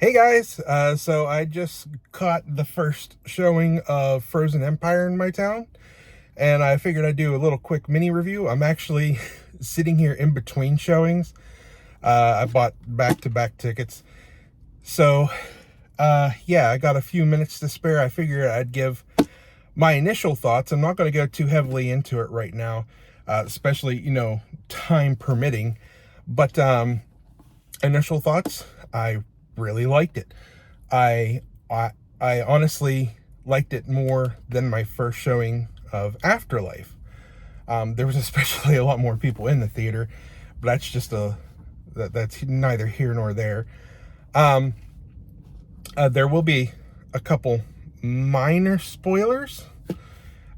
Hey guys, so I just caught the first showing of Frozen Empire in my town, and I figured I'd do a little quick mini review. I'm actually sitting here in between showings. I bought back-to-back tickets. So, yeah, I got a few minutes to spare. I figured I'd give my initial thoughts. I'm not going to go too heavily into it right now, especially, time permitting. But initial thoughts, I really liked it. I, I I honestly liked it more than my first showing of Afterlife. There was especially a lot more people in the theater, but that's neither here nor there. Um, there will be a couple minor spoilers.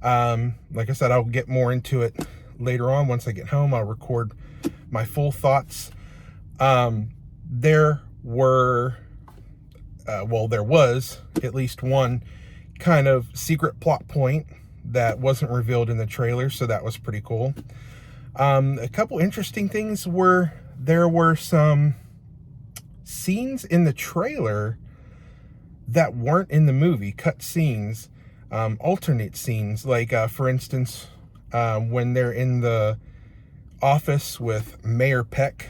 Like I said, I'll get more into it later on. Once I get home, I'll record my full thoughts. There was at least one kind of secret plot point that wasn't revealed in the trailer, so that was pretty cool. A couple interesting things there were some scenes in the trailer that weren't in the movie, cut scenes, alternate scenes, like for instance, when they're in the office with Mayor Peck.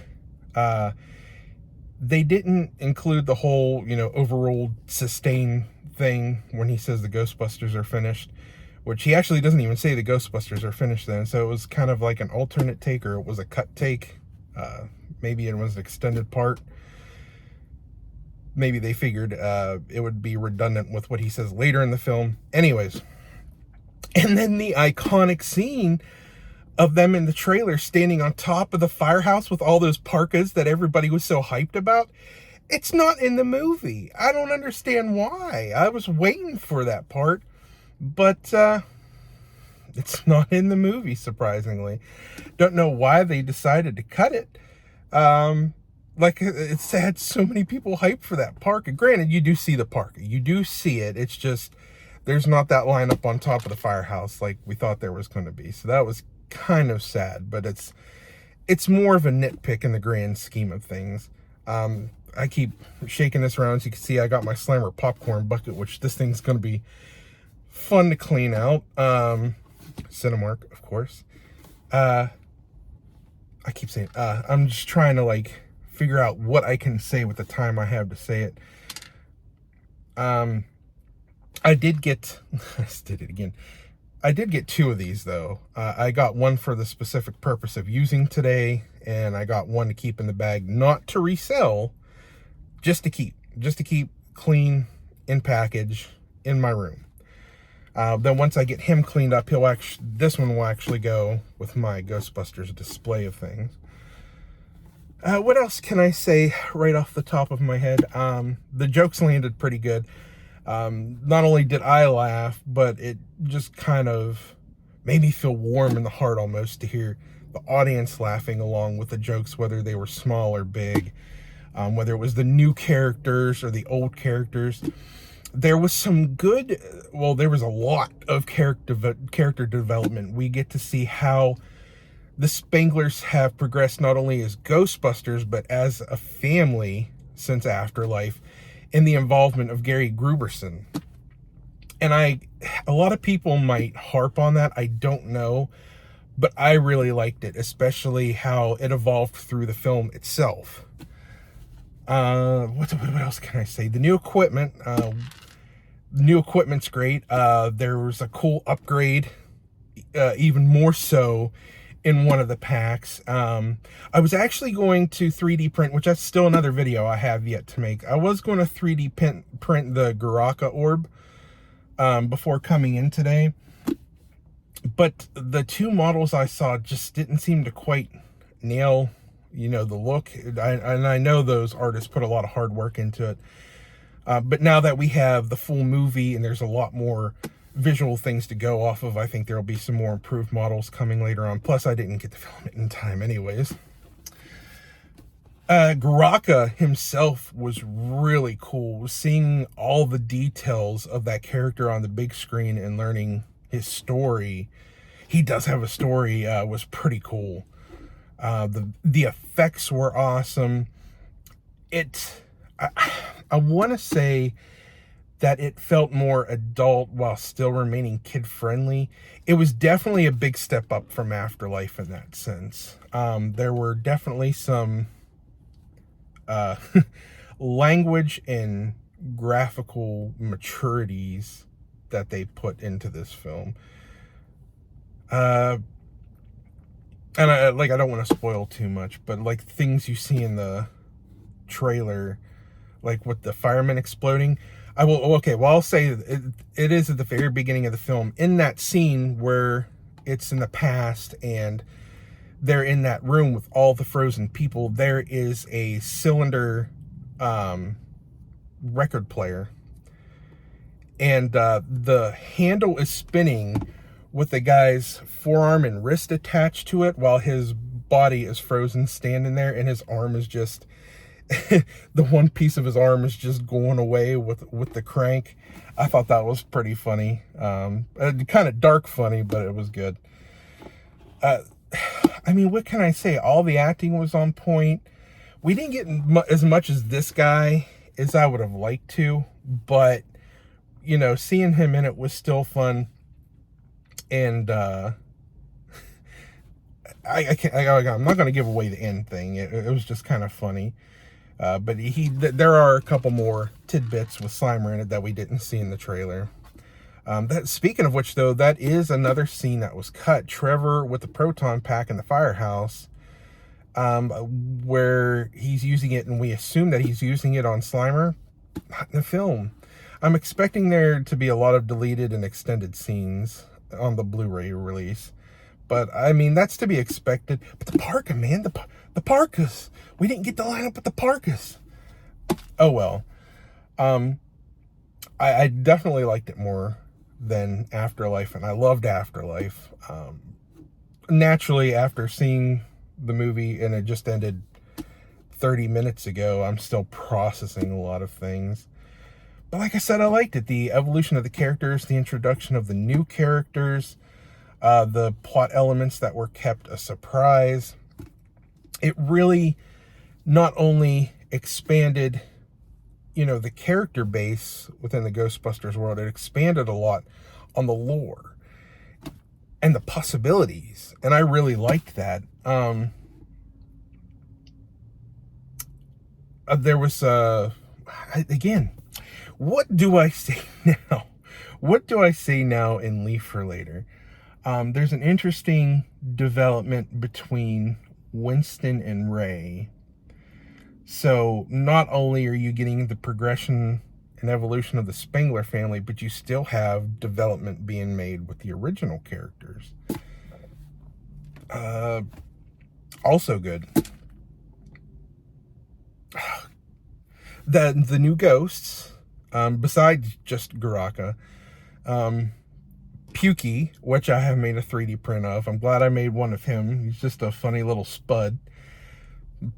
They didn't include the whole, overruled sustain thing when he says the Ghostbusters are finished, which he actually doesn't even say the Ghostbusters are finished then. So it was kind of like an alternate take, or it was a cut take. Maybe it was an extended part. Maybe they figured it would be redundant with what he says later in the film. Anyways, and then the iconic scene of them in the trailer standing on top of the firehouse with all those parkas that everybody was so hyped about. It's not in the movie. I don't understand why. I was waiting for that part, but it's not in the movie, surprisingly. Don't know why they decided to cut it. Like, it's had so many people hyped for that parka. Granted, you do see the parka. You do see it. It's just, there's not that lineup on top of the firehouse like we thought there was going to be. So that was kind of sad, but it's more of a nitpick in the grand scheme of things. I keep shaking this around. As you can see, I got my Slammer popcorn bucket, which this thing's going to be fun to clean out. Cinemark, of course. I keep saying, I'm just trying to figure out what I can say with the time I have to say it. I did get, I did it again. I did get two of these though. I got one for the specific purpose of using today, and I got one to keep in the bag, not to resell, just to keep clean in package in my room. Then once I get him cleaned up, this one will actually go with my Ghostbusters display of things. What else can I say right off the top of my head? The jokes landed pretty good. Not only did I laugh, but it just kind of made me feel warm in the heart almost to hear the audience laughing along with the jokes, whether they were small or big, whether it was the new characters or the old characters. There was there was a lot of character development. We get to see how the Spanglers have progressed not only as Ghostbusters, but as a family since Afterlife, in the involvement of Gary Gruberson. And a lot of people might harp on that, I don't know, but I really liked it, especially how it evolved through the film itself. What else can I say? The new equipment's great. There was a cool upgrade, even more so in one of the packs. I was actually going to 3D print, which that's still another video I have yet to make. I was going to 3D print the Garaka orb before coming in today, but the two models I saw just didn't seem to quite nail, the look. I know those artists put a lot of hard work into it, but now that we have the full movie and there's a lot more visual things to go off of, I think there'll be some more improved models coming later on. Plus, I didn't get to film it in time anyways. Garaka himself was really cool. Seeing all the details of that character on the big screen and learning his story. He does have a story, was pretty cool. The effects were awesome. I want to say that it felt more adult while still remaining kid-friendly. It was definitely a big step up from Afterlife in that sense. There were definitely some uh, language and graphical maturities that they put into this film. And I don't want to spoil too much, but like things you see in the trailer, like with the firemen exploding, I'll say it is at the very beginning of the film, in that scene where it's in the past and they're in that room with all the frozen people. There is a cylinder record player, and the handle is spinning with the guy's forearm and wrist attached to it while his body is frozen standing there, and his arm is just the one piece of his arm is just going away with the crank. I thought that was pretty funny. Kind of dark funny, but it was good. I mean, what can I say? All the acting was on point. We didn't get as much as this guy as I would have liked to, but you know, seeing him in it was still fun. And I'm not going to give away the end thing. It was just kind of funny. But there are a couple more tidbits with Slimer in it that we didn't see in the trailer. Speaking of which, though, that is another scene that was cut. Trevor with the proton pack in the firehouse, where he's using it, and we assume that he's using it on Slimer. Not in the film. I'm expecting there to be a lot of deleted and extended scenes on the Blu-ray release. But, I mean, that's to be expected. But the parka, man, the parkas. We didn't get to line up with the parkas. Oh, well. I definitely liked it more than Afterlife, and I loved Afterlife. Naturally, after seeing the movie, and it just ended 30 minutes ago, I'm still processing a lot of things. But like I said, I liked it. The evolution of the characters, the introduction of the new characters, the plot elements that were kept a surprise. It really not only expanded, you know, the character base within the Ghostbusters world, it expanded a lot on the lore and the possibilities. And I really liked that. There was, again, what do I say now? What do I say now and leave for later? There's an interesting development between Winston and Ray. So not only are you getting the progression and evolution of the Spengler family, but you still have development being made with the original characters. Also good. The new ghosts, besides just Garaka, Pukey, which I have made a 3D print of. I'm glad I made one of him. He's just a funny little spud.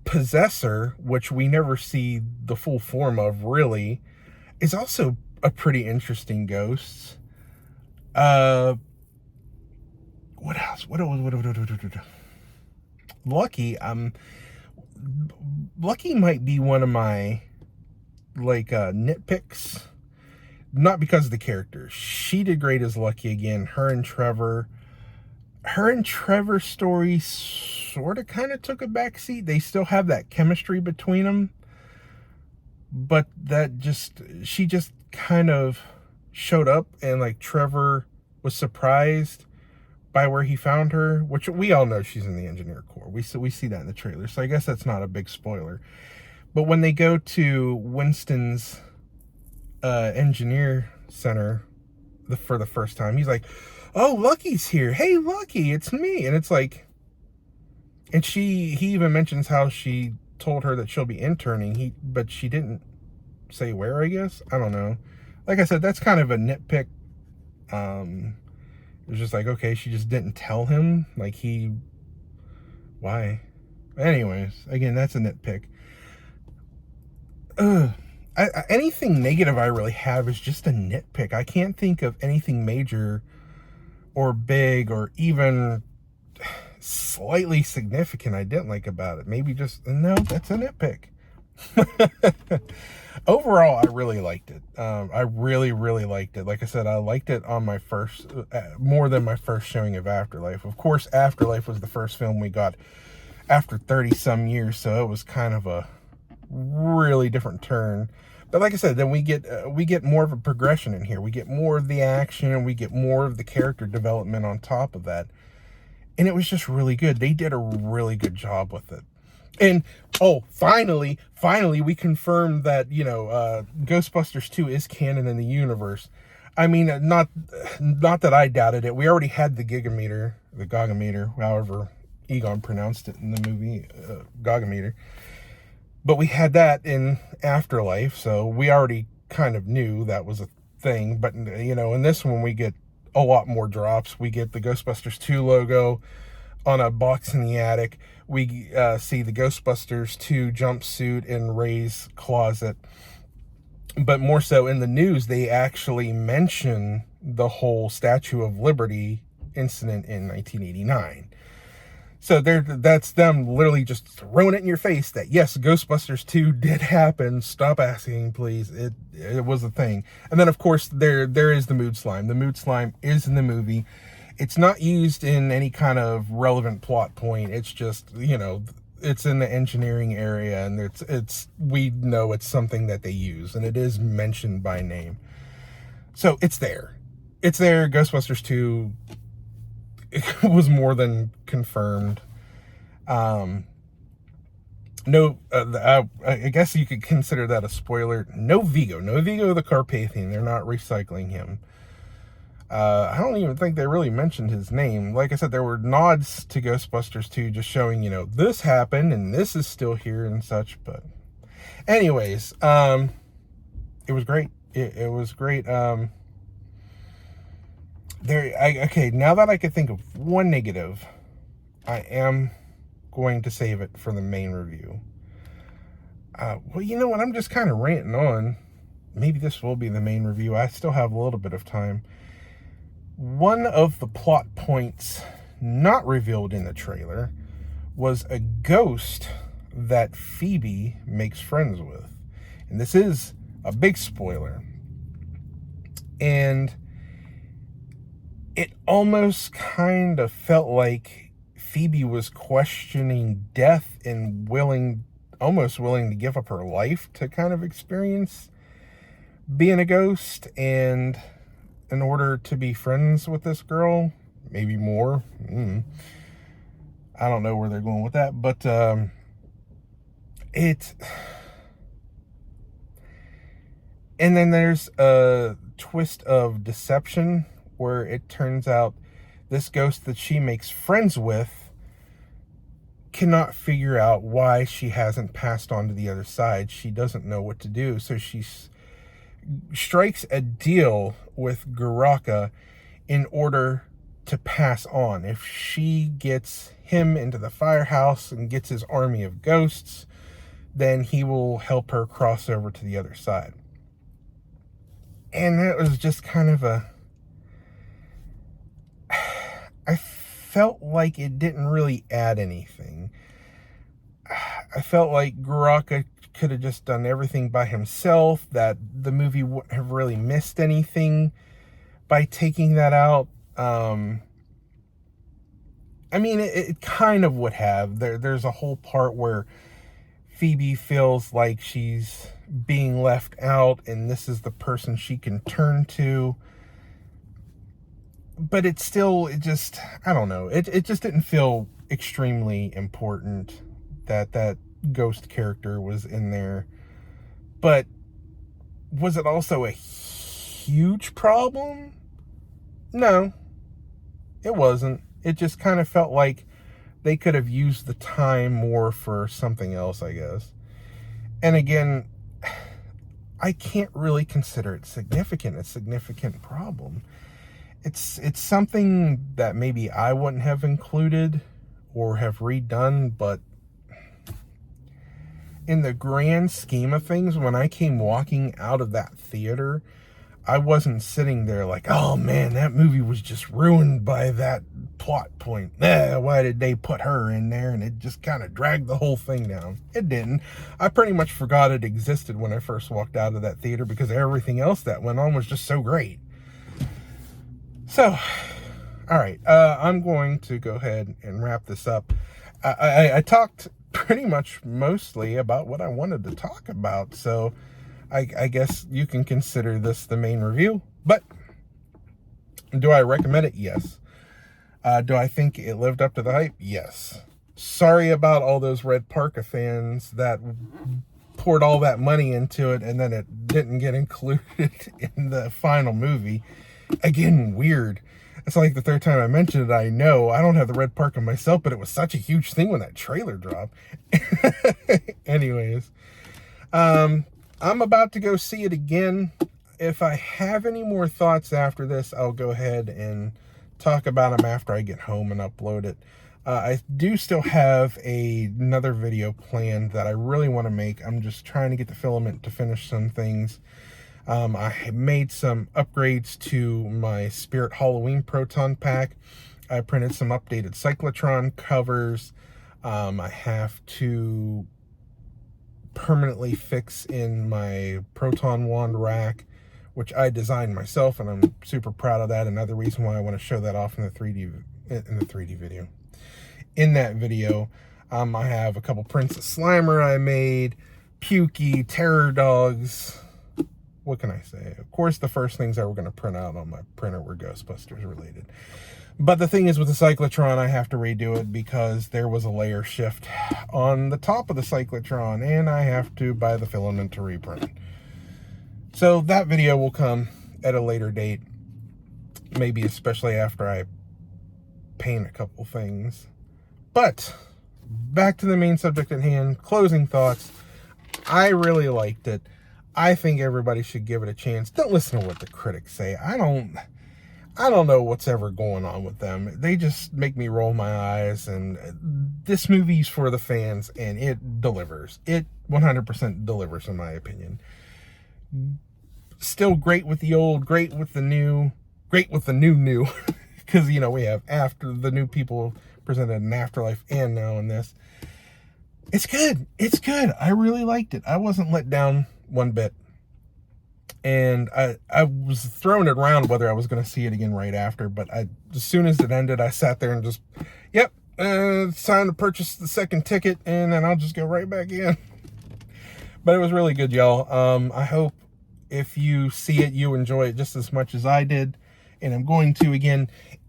Possessor, which we never see the full form of, really, is also a pretty interesting ghost. What else? What? Lucky. Lucky might be one of my nitpicks. Not because of the character. She did great as Lucky again. Her and Trevor's story sort of kind of took a backseat. They still have that chemistry between them, but she just kind of showed up, and like Trevor was surprised by where he found her, which we all know she's in the Engineer Corps. We see that in the trailer, so I guess that's not a big spoiler. But when they go to Winston's engineer center for the first time, he's like, "Oh, Lucky's here. Hey, Lucky, it's me." And it's like, and he even mentions how she told her that she'll be interning, but she didn't say where, I guess. I don't know. Like I said, that's kind of a nitpick. It was just like, okay, she just didn't tell him. Why? Anyways, again, that's a nitpick. Anything negative I really have is just a nitpick. I can't think of anything major or big or even slightly significant I didn't like about it. Maybe just, no, that's a nitpick. Overall, I really liked it. I really, really liked it. Like I said, I liked it on my first, more than my first showing of Afterlife. Of course, Afterlife was the first film we got after 30 some years, so it was kind of a really different turn. But like I said, then we get more of a progression in here. We get more of the action, and we get more of the character development on top of that. And it was just really good. They did a really good job with it. And finally, we confirmed that, Ghostbusters 2 is canon in the universe. I mean, not that I doubted it. We already had the Gaugometer, however Egon pronounced it in the movie, Gaugometer. But we had that in Afterlife, so we already kind of knew that was a thing. But, in this one, we get a lot more drops. We get the Ghostbusters 2 logo on a box in the attic. We see the Ghostbusters 2 jumpsuit in Ray's closet. But more so in the news, they actually mention the whole Statue of Liberty incident in 1989. So that's them literally just throwing it in your face that, yes, Ghostbusters 2 did happen. Stop asking, please. It was a thing. And then, of course, there is the mood slime. The mood slime is in the movie. It's not used in any kind of relevant plot point. It's just, it's in the engineering area, and we know it's something that they use, and it is mentioned by name. So it's there. It's there. Ghostbusters 2 was more than confirmed. I guess you could consider that a spoiler. No Vigo the Carpathian. They're not recycling him. I don't even think they really mentioned his name. Like I said, there were nods to Ghostbusters 2, just showing, this happened and this is still here and such. But anyways, it was great. It was great. Okay, now that I could think of one negative, I am going to save it for the main review. Well, you know what? I'm just kind of ranting on. Maybe this will be the main review. I still have a little bit of time. One of the plot points not revealed in the trailer was a ghost that Phoebe makes friends with. And this is a big spoiler. And it almost kind of felt like Phoebe was questioning death and almost willing to give up her life to kind of experience being a ghost, and in order to be friends with this girl, maybe more. I don't know where they're going with that, but and then there's a twist of deception where it turns out this ghost that she makes friends with cannot figure out why she hasn't passed on to the other side. She doesn't know what to do, so she strikes a deal with Guraka in order to pass on. If she gets him into the firehouse and gets his army of ghosts, then he will help her cross over to the other side. And that was just kind of I felt like it didn't really add anything. I felt like Guraka could have just done everything by himself, that the movie wouldn't have really missed anything by taking that out. I mean, it kind of would have. There's a whole part where Phoebe feels like she's being left out and this is the person she can turn to. But I don't know. It just didn't feel extremely important that ghost character was in there. But was it also a huge problem? No, it wasn't. It just kind of felt like they could have used the time more for something else, I guess. And again, I can't really consider it significant. A significant problem. It's something that maybe I wouldn't have included or have redone, but in the grand scheme of things, when I came walking out of that theater, I wasn't sitting there like, oh man, that movie was just ruined by that plot point. Why did they put her in there? And it just kind of dragged the whole thing down. It didn't. I pretty much forgot it existed when I first walked out of that theater because everything else that went on was just so great. So, all right, I'm going to go ahead and wrap this up. I talked pretty much mostly about what I wanted to talk about, so I guess you can consider this the main review. But do I recommend it? Yes. Do I think it lived up to the hype? Yes. Sorry about all those Red Parka fans that poured all that money into it and then it didn't get included in the final movie. Again, weird. It's like the third time I mentioned it. I know I don't have the Red Parka myself, but it was such a huge thing when that trailer dropped. Anyways, I'm about to go see it again. If I have any more thoughts after this, I'll go ahead and talk about them after I get home and upload it. I do still have another video planned that I really want to make. I'm just trying to get the filament to finish some things. I made some upgrades to my Spirit Halloween Proton Pack. I printed some updated Cyclotron covers. I have to permanently fix in my Proton Wand rack, which I designed myself, and I'm super proud of that. Another reason why I want to show that off in the 3D video. In that video, I have a couple prints of Slimer I made, Pukey, Terror Dogs. What can I say? Of course, the first things I were going to print out on my printer were Ghostbusters related. But the thing is, with the Cyclotron, I have to redo it because there was a layer shift on the top of the Cyclotron, and I have to buy the filament to reprint. So that video will come at a later date, maybe especially after I paint a couple things. But back to the main subject at hand, closing thoughts. I really liked it. I think everybody should give it a chance. Don't listen to what the critics say. I don't know what's ever going on with them. They just make me roll my eyes, and this movie's for the fans, and it delivers. It 100% delivers, in my opinion. Still great with the old, great with the new, great with the new. Because, you know, we have after the new people presented in Afterlife and now in this. It's good. It's good. I really liked it. I wasn't let down one bit. And I was throwing it around whether I was going to see it again right after, but as soon as it ended, I sat there and just, yep, it's time to purchase the second ticket, and then I'll just go right back in. But it was really good, y'all. I hope if you see it, you enjoy it just as much as I did, and I'm going to again.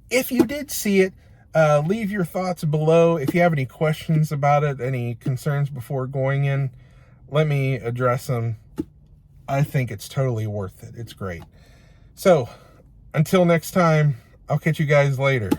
If you did see it, leave your thoughts below. If you have any questions about it, any concerns before going in, let me address them. I think it's totally worth it. It's great. So, until next time, I'll catch you guys later.